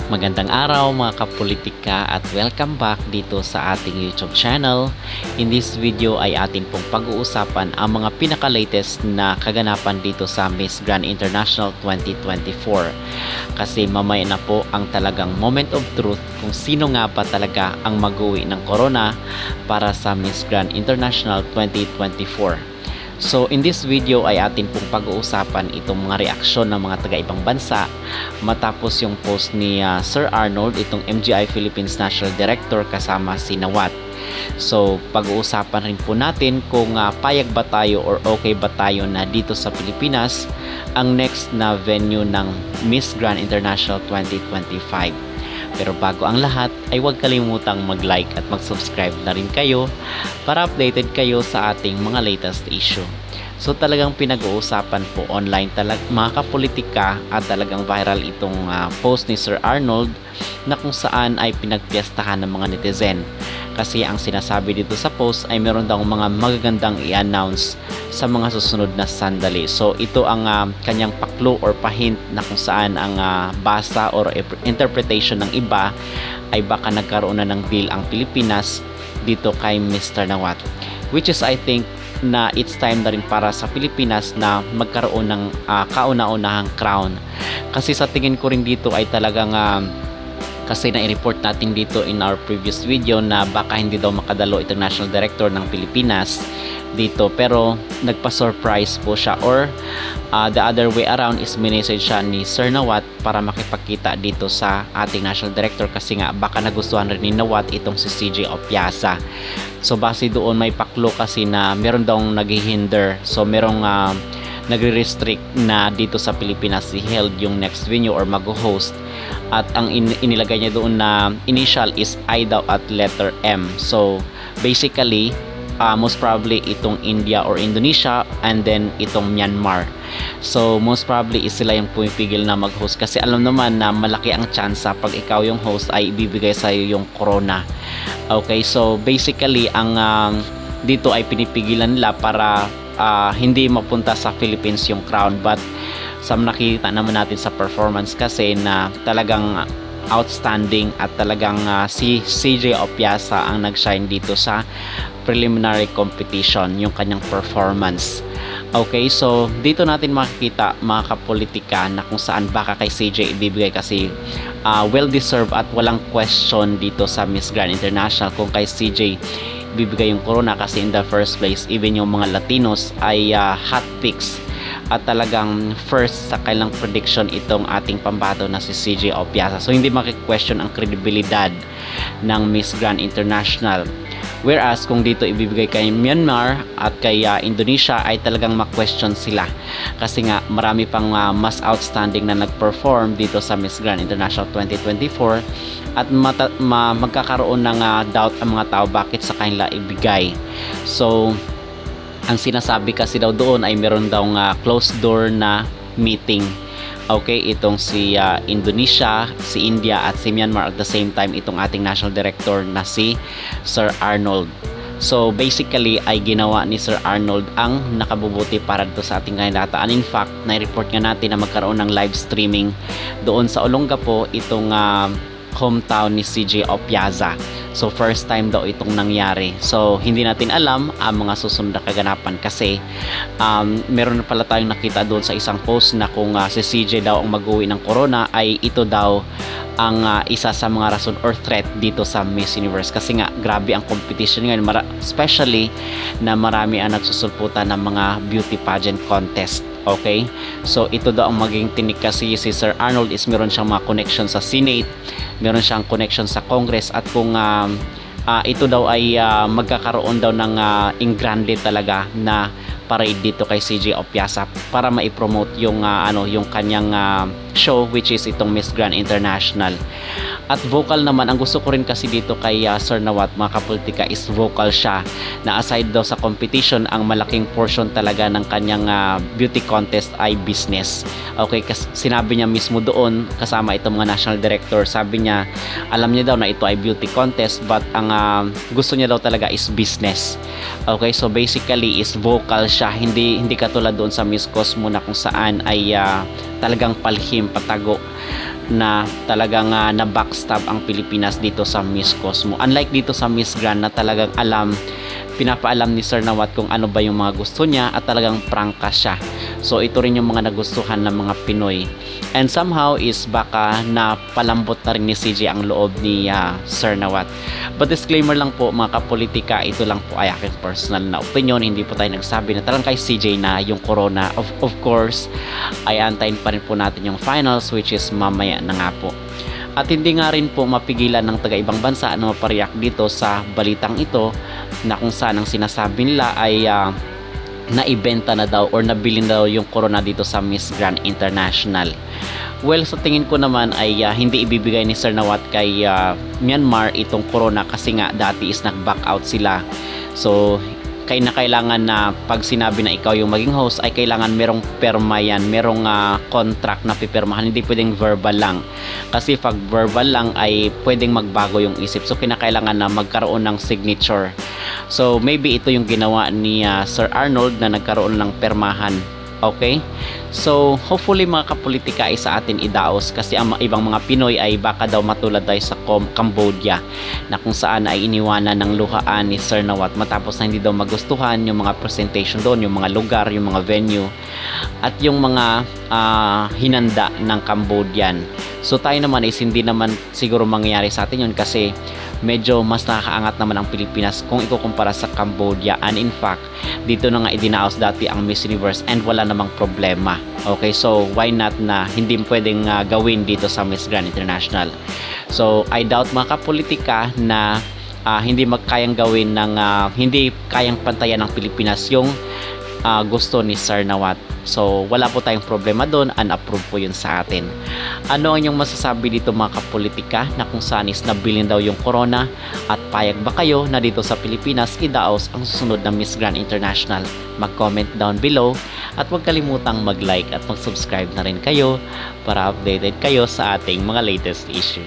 Magandang araw mga kapolitika at welcome back dito sa ating YouTube channel. In this video ay atin pong pag-uusapan ang mga pinaka-latest na kaganapan dito sa Miss Grand International 2024. Kasi mamaya na po ang talagang moment of truth kung sino nga ba talaga ang mag-uwi ng corona para sa Miss Grand International 2024. So in this video ay atin pong pag-uusapan itong mga reaksyon ng mga taga-ibang bansa matapos yung post ni Sir Arnold, itong MGI Philippines National Director kasama si Nawat. So pag-uusapan rin po natin kung payag ba tayo or okay ba tayo na dito sa Pilipinas ang next na venue ng Miss Grand International 2025. Pero bago ang lahat ay huwag kalimutang mag-like at mag-subscribe na rin kayo para updated kayo sa ating mga latest issue. So talagang pinag-uusapan po online mga kapolitika at talagang viral itong post ni Sir Arnold na kung saan ay pinagpiestahan ng mga netizen. Kasi ang sinasabi dito sa post ay meron daw mga magagandang i-announce sa mga susunod na sandali. So ito ang kanyang paklo or pahint na kung saan ang basa or interpretation ng iba ay baka nagkaroon na ng deal ang Pilipinas dito kay Mr. Nawat. Which is I think na it's time na rin para sa Pilipinas na magkaroon ng kauna-unahang crown. Kasi sa tingin ko rin dito ay talagang kasi na-report natin dito in our previous video na baka hindi daw makadalo itong National Director ng Pilipinas dito, pero nagpa-surprise po siya or the other way around is minessage siya ni Sir Nawat para makipagkita dito sa ating National Director kasi nga baka nagustuhan rin ni Nawat itong si CJ Opiasa. So base doon may paklo kasi na meron daw naghihinder, so merong nagre-restrict na dito sa Pilipinas i-held yung next venue or mag-host at ang inilagay niya doon na initial is I daw at letter M. So basically most probably itong India or Indonesia and then itong Myanmar. So most probably is sila yung pumipigil na mag-host kasi alam naman na malaki ang tsansa pag ikaw yung host ay ibibigay sa iyo yung corona. Okay, so basically ang dito ay pinipigilan nila para hindi mapunta sa Philippines yung crown, but sa nakita naman natin sa performance kasi na talagang outstanding at talagang si CJ Opiasa ang nag-shine dito sa preliminary competition, yung kanyang performance. Okay, so dito natin makikita mga kapolitika na kung saan baka kay CJ ibibigay kasi well-deserved at walang question dito sa Miss Grand International kung kay CJ bibigay yung corona kasi in the first place even yung mga Latinos ay hot picks at talagang first sa kailang prediction itong ating pambato na si CJ Opiasa. So hindi maki-question ang kredibilidad ng Miss Grand International. Whereas kung dito ibibigay kay Myanmar at kay Indonesia ay talagang ma-question sila kasi nga marami pang mas outstanding na nag-perform dito sa Miss Grand International 2024 at magkakaroon ng doubt ang mga tao bakit sa kanila ibigay. So ang sinasabi kasi daw doon ay meron daw closed door na meeting. Okay, itong si Indonesia, si India at si Myanmar at the same time itong ating National Director na si Sir Arnold. So basically ay ginawa ni Sir Arnold ang nakabubuti para dito sa ating kandidato. And in fact, na-report nga natin na magkaroon ng live streaming doon sa Olongapo itong hometown ni CJ Opiasa. So first time daw itong nangyari. So hindi natin alam ang mga susunod na kaganapan kasi meron na pala tayong nakita doon sa isang post na kung si CJ daw ang mag-uwi ng corona ay ito daw ang isa sa mga rason or threat dito sa Miss Universe kasi nga grabe ang competition ngayon, especially na marami ang nagsusulputan ng mga beauty pageant contest. Okay, so ito daw ang maging tinik kasi si Sir Arnold is meron siyang mga connection sa Senate, meron siyang connection sa Congress at kung ito daw ay magkakaroon daw ng ingrande talaga na parade dito kay CJ Opiasa para ma-promote yung yung kanyang show which is itong Miss Grand International. At vocal naman, ang gusto ko rin kasi dito kay Sir Nawat mga kapolitika is vocal siya na aside daw sa competition ang malaking portion talaga ng kanyang beauty contest ay business. Okay, kasi sinabi niya mismo doon kasama itong mga national director, sabi niya alam niya daw na ito ay beauty contest but ang gusto niya daw talaga is business. Okay, so basically is vocal siya, hindi katulad doon sa Miss Cosmo na kung saan ay talagang palhim, patago na talagang na-backstab ang Pilipinas dito sa Miss Cosmo. Unlike dito sa Miss Grand na talagang pinapaalam ni Sir Nawat kung ano ba yung mga gusto niya at talagang prangka siya. So ito rin yung mga nagustuhan ng mga Pinoy. And somehow is baka napalambot na rin ni CJ ang loob ni Sir Nawat. But disclaimer lang po mga kapolitika, ito lang po ay aking personal na opinion. Hindi po tayo nagsabi na talagang kay CJ na yung corona. Of course, ay antayin pa rin po natin yung finals which is mamaya na nga po. At hindi nga rin po mapigilan ng taga-ibang bansa na mapareact dito sa balitang ito na kung saan ang sinasabi nila ay naibenta na daw or nabili daw yung corona dito sa Miss Grand International. Well, sa tingin ko naman ay hindi ibibigay ni Sir Nawat kay Myanmar itong corona kasi nga dati is nag-back out sila. So, kailangan na pag sinabi na ikaw yung maging host ay kailangan merong perma yan, merong contract na pipirmahan, hindi pwedeng verbal lang kasi pag verbal lang ay pwedeng magbago yung isip, so kinakailangan na magkaroon ng signature. So maybe ito yung ginawa ni Sir Arnold na nagkaroon ng permahan. Okay? So, hopefully mga kapolitika ay sa atin idaos kasi ang ibang mga Pinoy ay baka daw matulad tayo sa Cambodia na kung saan ay iniwanan ng luhaan ni Sir Nawat matapos na hindi daw magustuhan yung mga presentation doon, yung mga lugar, yung mga venue at yung mga hinanda ng Cambodian. So tayo naman is hindi naman siguro mangyayari sa atin yun kasi medyo mas nakakaangat naman ang Pilipinas kung ikukumpara sa Cambodia, and in fact dito na nga idinaos dati ang Miss Universe and wala namang problema. Okay, so why not na hindi pwedeng gawin dito sa Miss Grand International. So I doubt mga kapolitika na hindi magkayang gawin ng hindi kayang pantayan ng Pilipinas yung gusto ni Sir Nawat. So wala po tayong problema doon, unapproved po yun sa atin. Ano ang inyong masasabi dito mga kapolitika na kung saan is nabilin daw yung corona at payag ba kayo na dito sa Pilipinas idaos ang susunod na Miss Grand International? Mag-comment down below at huwag kalimutang mag-like at mag-subscribe na rin kayo para updated kayo sa ating mga latest issue.